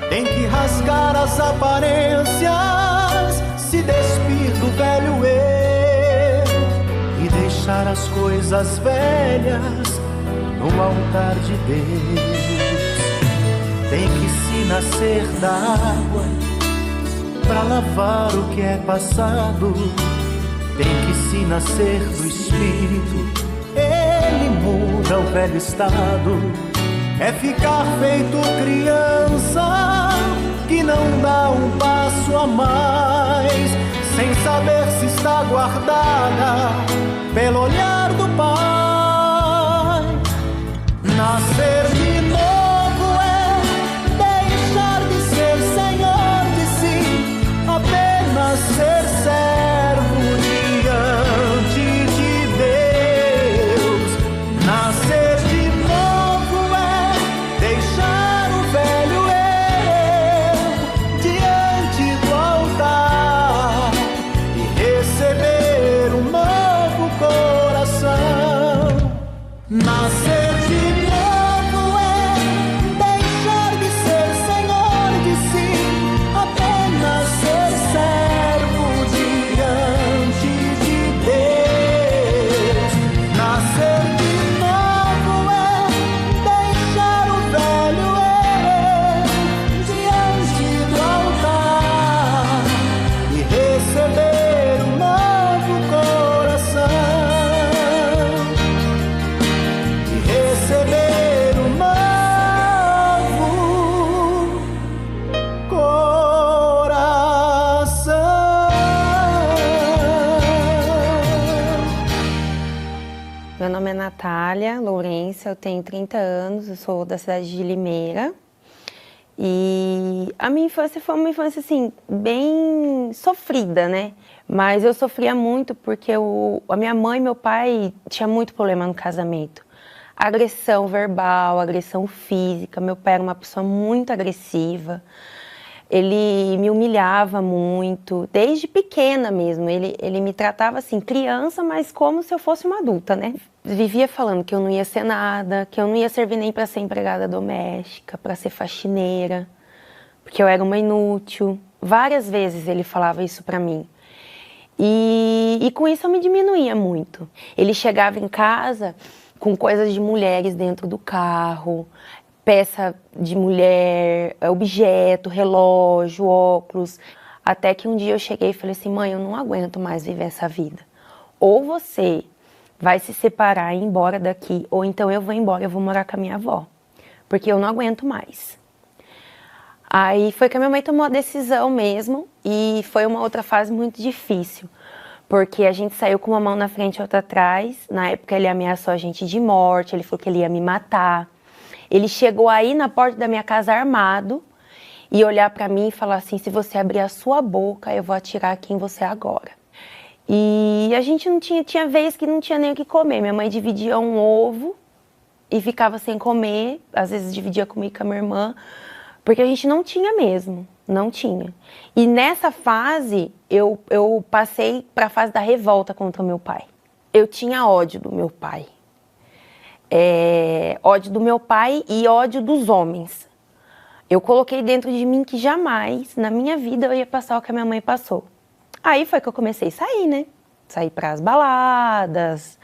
Tem que rasgar as aparências, se despir do velho eu e deixar as coisas velhas no altar de Deus. Tem que se nascer da água pra lavar o que é passado. Tem que se nascer do Espírito, ele muda o velho estado. É ficar feito criança que não dá um passo a mais, sem saber se está guardada pelo olhar do Pai. Nascer de novo é deixar de ser senhor de si, apenas ser servo diante de Deus. Nascer de novo é deixar o velho eu diante do altar e receber um novo coração. Nascer de novo é deixar de ser senhor de si, apenas ser servo diante de Deus. Nascer de novo é deixar o velho eu diante do altar e receber um novo coração. Receber um novo coração.
Meu nome é Natália Lourenço, eu tenho 30 anos, eu sou da cidade de Limeira. E a minha infância foi uma infância, assim, bem sofrida, né? Mas eu sofria muito porque a minha mãe e meu pai tinham muito problema no casamento. Agressão verbal, agressão física. Meu pai era uma pessoa muito agressiva. Ele me humilhava muito, desde pequena mesmo. Ele me tratava assim, criança, mas como se eu fosse uma adulta, né? Vivia falando que eu não ia ser nada, que eu não ia servir nem para ser empregada doméstica, para ser faxineira, porque eu era uma inútil. Várias vezes ele falava isso para mim. E com isso eu me diminuía muito. Ele chegava em casa com coisas de mulheres dentro do carro, peça de mulher, objeto, relógio, óculos. Até que um dia eu cheguei e falei assim, mãe, eu não aguento mais viver essa vida. Ou você vai se separar e ir embora daqui, ou então eu vou embora, eu vou morar com a minha avó, porque eu não aguento mais. Aí foi que a minha mãe tomou a decisão mesmo, e foi uma outra fase muito difícil, porque a gente saiu com uma mão na frente e outra atrás. Na época ele ameaçou a gente de morte, ele falou que ele ia me matar. Ele chegou aí na porta da minha casa armado e olhar para mim e falar assim, se você abrir a sua boca, eu vou atirar aqui em você agora. E a gente não tinha vez que não tinha nem o que comer. Minha mãe dividia um ovo e ficava sem comer, às vezes dividia comigo com a minha irmã, porque a gente não tinha mesmo, não tinha. E nessa fase, eu passei para a fase da revolta contra o meu pai. Eu tinha ódio do meu pai. Ódio do meu pai e ódio dos homens. Eu coloquei dentro de mim que jamais, na minha vida, eu ia passar o que a minha mãe passou. Aí foi que eu comecei a sair, né? Sair para as baladas,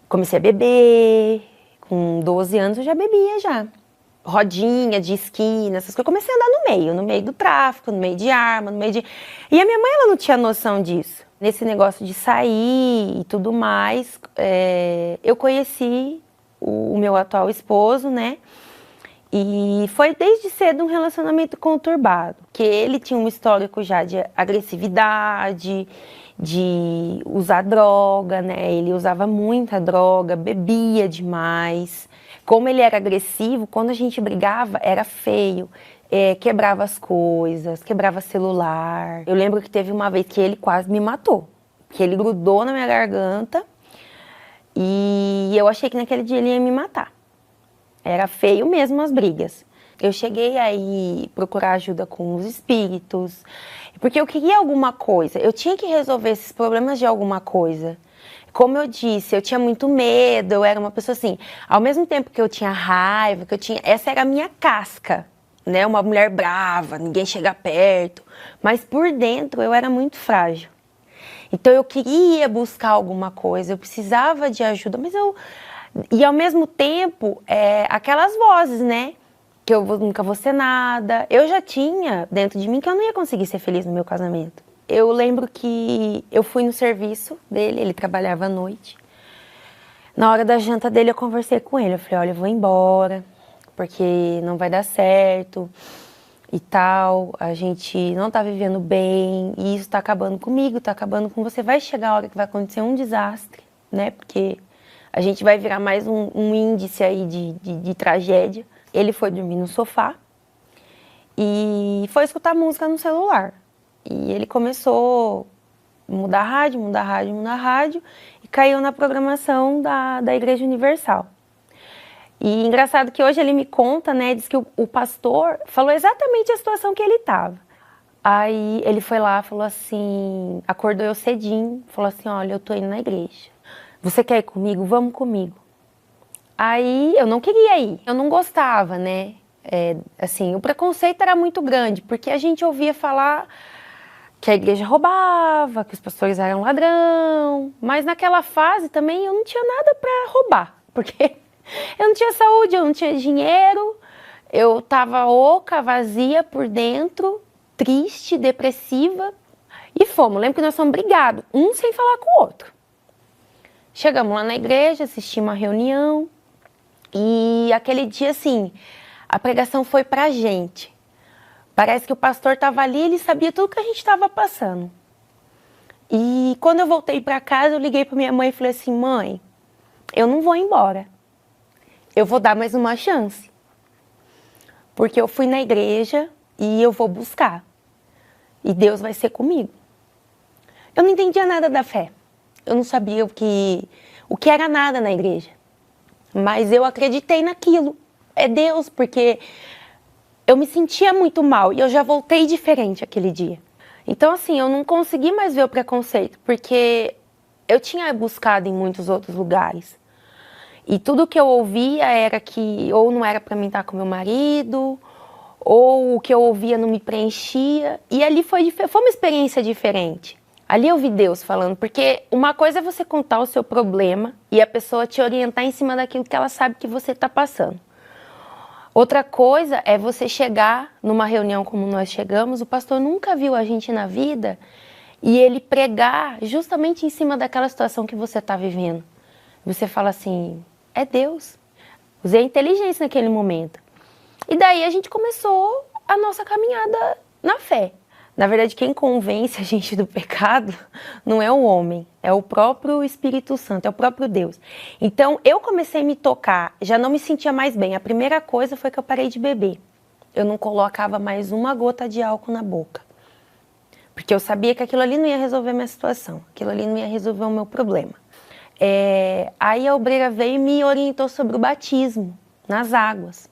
comecei a beber. Com 12 anos eu já bebia já. Rodinha de esquina, essas coisas. Eu comecei a andar no meio do tráfico, no meio de arma, no meio de... E a minha mãe, ela não tinha noção disso. Nesse negócio de sair e tudo mais, eu conheci o meu atual esposo, né? E foi desde cedo um relacionamento conturbado, que ele tinha um histórico já de agressividade, de usar droga, né? Ele usava muita droga, bebia demais. Como ele era agressivo, quando a gente brigava, era feio. Quebrava as coisas, quebrava celular. Eu lembro que teve uma vez que ele quase me matou, que ele grudou na minha garganta e eu achei que naquele dia ele ia me matar. Era feio mesmo as brigas. Eu cheguei a ir procurar ajuda com os espíritos, porque eu queria alguma coisa, eu tinha que resolver esses problemas de alguma coisa. Como eu disse, eu tinha muito medo, eu era uma pessoa assim, ao mesmo tempo que eu tinha raiva, essa era a minha casca, né? Uma mulher brava, ninguém chega perto, mas por dentro eu era muito frágil. Então eu queria buscar alguma coisa, eu precisava de ajuda, e ao mesmo tempo, aquelas vozes, né? Que eu nunca vou ser nada. Eu já tinha dentro de mim que eu não ia conseguir ser feliz no meu casamento. Eu lembro que eu fui no serviço dele, ele trabalhava à noite. Na hora da janta dele eu conversei com ele, eu falei, olha, eu vou embora, porque não vai dar certo e tal, a gente não tá vivendo bem, e isso tá acabando comigo, tá acabando com você, vai chegar a hora que vai acontecer um desastre, né, porque a gente vai virar mais um índice aí de tragédia. Ele foi dormir no sofá e foi escutar música no celular. E ele começou a mudar rádio, e caiu na programação da Igreja Universal. E engraçado que hoje ele me conta, né, diz que o pastor falou exatamente a situação que ele estava. Aí ele foi lá, falou assim, acordou eu cedinho, falou assim, olha, eu tô indo na igreja. Você quer ir comigo? Vamos comigo. Aí eu não queria ir, eu não gostava, né? Assim, o preconceito era muito grande, porque a gente ouvia falar que a igreja roubava, que os pastores eram ladrão, mas naquela fase também eu não tinha nada para roubar, porque eu não tinha saúde, eu não tinha dinheiro, eu estava oca, vazia por dentro, triste, depressiva, e fomos. Lembro que nós fomos brigados, um sem falar com o outro. Chegamos lá na igreja, assistimos uma reunião, e aquele dia, assim, a pregação foi pra gente. Parece que o pastor estava ali, ele sabia tudo que a gente estava passando. E quando eu voltei para casa, eu liguei para minha mãe e falei assim, mãe, eu não vou embora. Eu vou dar mais uma chance. Porque eu fui na igreja e eu vou buscar. E Deus vai ser comigo. Eu não entendia nada da fé. Eu não sabia o que era nada na igreja. Mas eu acreditei naquilo. É Deus, porque eu me sentia muito mal e eu já voltei diferente aquele dia. Então, assim, eu não consegui mais ver o preconceito, porque eu tinha buscado em muitos outros lugares. E tudo que eu ouvia era que ou não era para mim estar com meu marido, ou o que eu ouvia não me preenchia. E ali foi uma experiência diferente. Ali eu vi Deus falando, porque uma coisa é você contar o seu problema e a pessoa te orientar em cima daquilo que ela sabe que você está passando. Outra coisa é você chegar numa reunião como nós chegamos, o pastor nunca viu a gente na vida e ele pregar justamente em cima daquela situação que você está vivendo. Você fala assim, é Deus. Usei a inteligência naquele momento. E daí a gente começou a nossa caminhada na fé. Na verdade, quem convence a gente do pecado não é o homem, é o próprio Espírito Santo, é o próprio Deus. Então, eu comecei a me tocar, já não me sentia mais bem. A primeira coisa foi que eu parei de beber. Eu não colocava mais uma gota de álcool na boca. Porque eu sabia que aquilo ali não ia resolver a minha situação, aquilo ali não ia resolver o meu problema. Aí a obreira veio e me orientou sobre o batismo nas águas.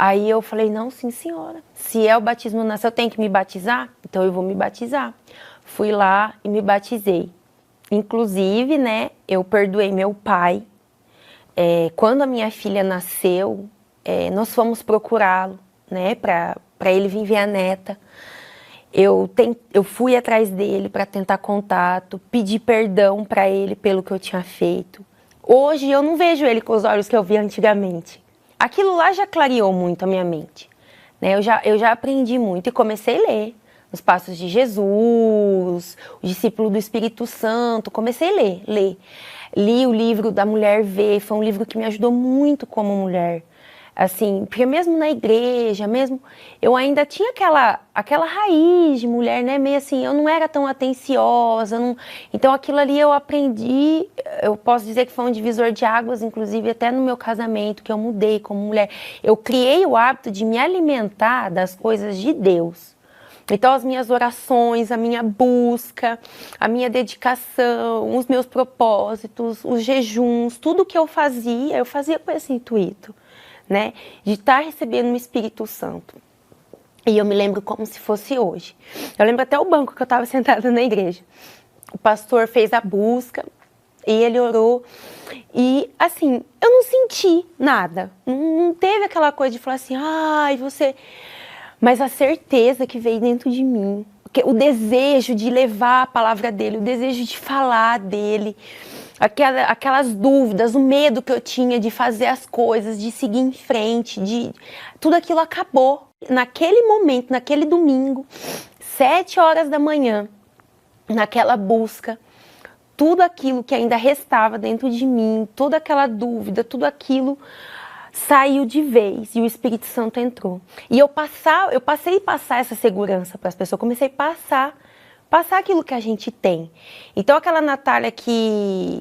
Aí eu falei, não, sim senhora, se é o batismo nascer, eu tenho que me batizar? Então eu vou me batizar. Fui lá e me batizei. Inclusive, né, eu perdoei meu pai. Quando a minha filha nasceu, nós fomos procurá-lo, né, para ele vir ver a neta. Eu fui atrás dele para tentar contato, pedi perdão para ele pelo que eu tinha feito. Hoje eu não vejo ele com os olhos que eu via antigamente. Aquilo lá já clareou muito a minha mente, né? Eu já aprendi muito e comecei a ler os Passos de Jesus, o Discípulo do Espírito Santo, comecei a ler. Li o livro da Mulher V, foi um livro que me ajudou muito como mulher. Assim, porque mesmo na igreja, eu ainda tinha aquela raiz de mulher, né? Meio assim, eu não era tão atenciosa. Então aquilo ali eu aprendi, eu posso dizer que foi um divisor de águas, inclusive até no meu casamento, que eu mudei como mulher. Eu criei o hábito de me alimentar das coisas de Deus. Então as minhas orações, a minha busca, a minha dedicação, os meus propósitos, os jejuns, tudo que eu fazia com esse intuito. né? De estar recebendo o Espírito Santo. E eu me lembro como se fosse hoje. Eu lembro até o banco que eu estava sentada na igreja. O pastor fez a busca e ele orou. E, assim, eu não senti nada. Não teve aquela coisa de falar assim, ai, você... Mas a certeza que veio dentro de mim, o desejo de levar a palavra dele, o desejo de falar dele, aquelas dúvidas, o medo que eu tinha de fazer as coisas, de seguir em frente, tudo aquilo acabou. Naquele momento, naquele domingo, 7 horas da manhã, naquela busca, tudo aquilo que ainda restava dentro de mim, toda aquela dúvida, tudo aquilo saiu de vez e o Espírito Santo entrou. E eu passei a passar essa segurança para as pessoas, comecei a passar aquilo que a gente tem. Então aquela Natália que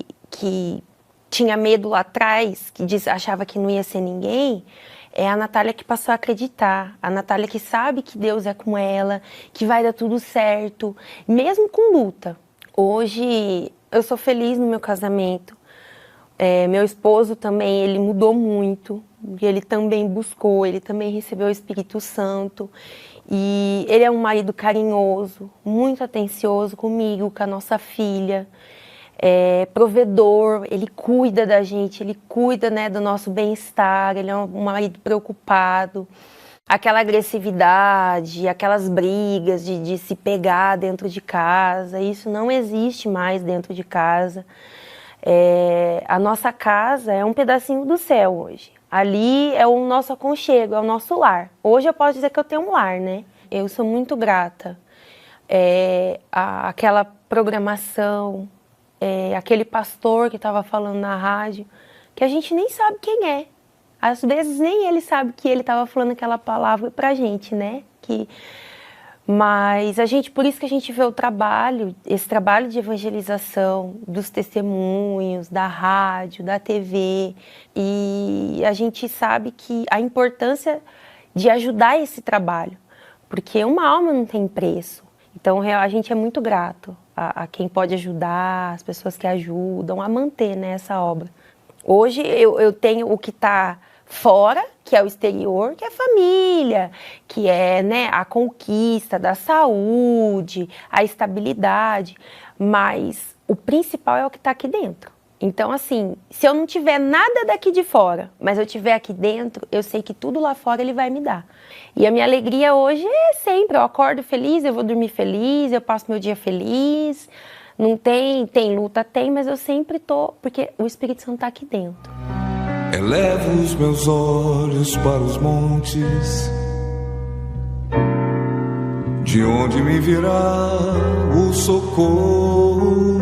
tinha medo lá atrás, que achava que não ia ser ninguém, é a Natália que passou a acreditar, a Natália que sabe que Deus é com ela, que vai dar tudo certo, mesmo com luta. Hoje eu sou feliz no meu casamento, meu esposo também, ele mudou muito, ele também buscou, ele também recebeu o Espírito Santo, e ele é um marido carinhoso, muito atencioso comigo, com a nossa filha, provedor, ele cuida da gente, ele cuida, né, do nosso bem-estar, ele é um marido preocupado. Aquela agressividade, aquelas brigas de se pegar dentro de casa, isso não existe mais dentro de casa. A nossa casa é um pedacinho do céu hoje. Ali é o nosso aconchego, é o nosso lar. Hoje eu posso dizer que eu tenho um lar, né? Eu sou muito grata. Aquela programação, aquele pastor que estava falando na rádio, que a gente nem sabe quem é. Às vezes nem ele sabe que ele estava falando aquela palavra pra gente, né? Mas por isso que a gente vê esse trabalho de evangelização, dos testemunhos, da rádio, da TV, e a gente sabe que a importância de ajudar esse trabalho, porque uma alma não tem preço. Então a gente é muito grato a quem pode ajudar, as pessoas que ajudam a manter, né, essa obra. Hoje eu tenho o que está fora, que é o exterior, que é a família, que é, né, a conquista da saúde, a estabilidade, mas o principal é o que está aqui dentro. Então, assim, se eu não tiver nada daqui de fora, mas eu tiver aqui dentro, eu sei que tudo lá fora ele vai me dar. E a minha alegria hoje é sempre, eu acordo feliz, eu vou dormir feliz, eu passo meu dia feliz. Não tem luta, mas eu sempre tô, porque o Espírito Santo está aqui dentro.
Elevo os meus olhos para os montes, de onde me virá o socorro.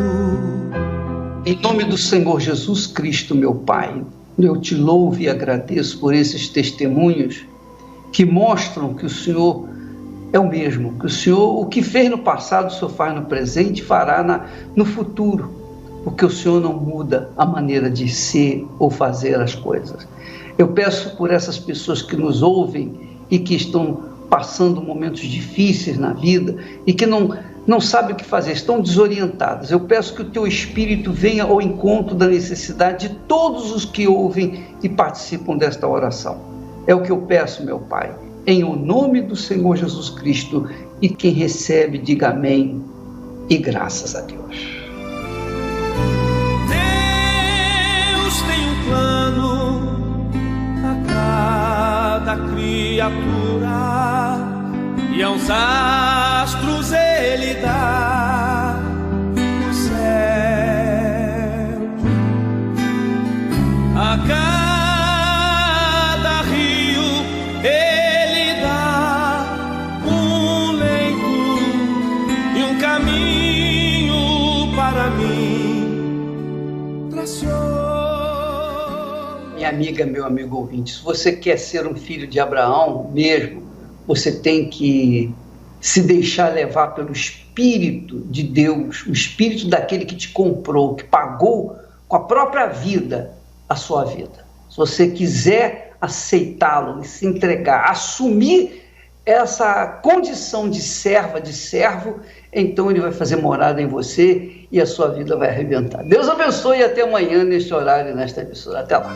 Em nome do Senhor Jesus Cristo, meu Pai, eu te louvo e agradeço por esses testemunhos que mostram que o Senhor é o mesmo, que o Senhor, o que fez no passado, o Senhor faz no presente e fará no futuro, porque o Senhor não muda a maneira de ser ou fazer as coisas. Eu peço por essas pessoas que nos ouvem e que estão passando momentos difíceis na vida e que não sabem o que fazer, estão desorientadas. Eu peço que o teu Espírito venha ao encontro da necessidade de todos os que ouvem e participam desta oração. É o que eu peço, meu Pai, em o nome do Senhor Jesus Cristo, e quem recebe, diga amém e graças a Deus.
Deus tem um plano a cada criatura, e aos astros ele dá o céu. A cada rio ele dá um leito e um caminho para mim traçou.
Minha amiga, meu amigo ouvinte, se você quer ser um filho de Abraão mesmo, você tem que se deixar levar pelo Espírito de Deus, o Espírito daquele que te comprou, que pagou com a própria vida a sua vida. Se você quiser aceitá-lo e se entregar, assumir essa condição de serva, de servo, então ele vai fazer morada em você e a sua vida vai arrebentar. Deus abençoe e até amanhã neste horário e nesta emissora. Até lá.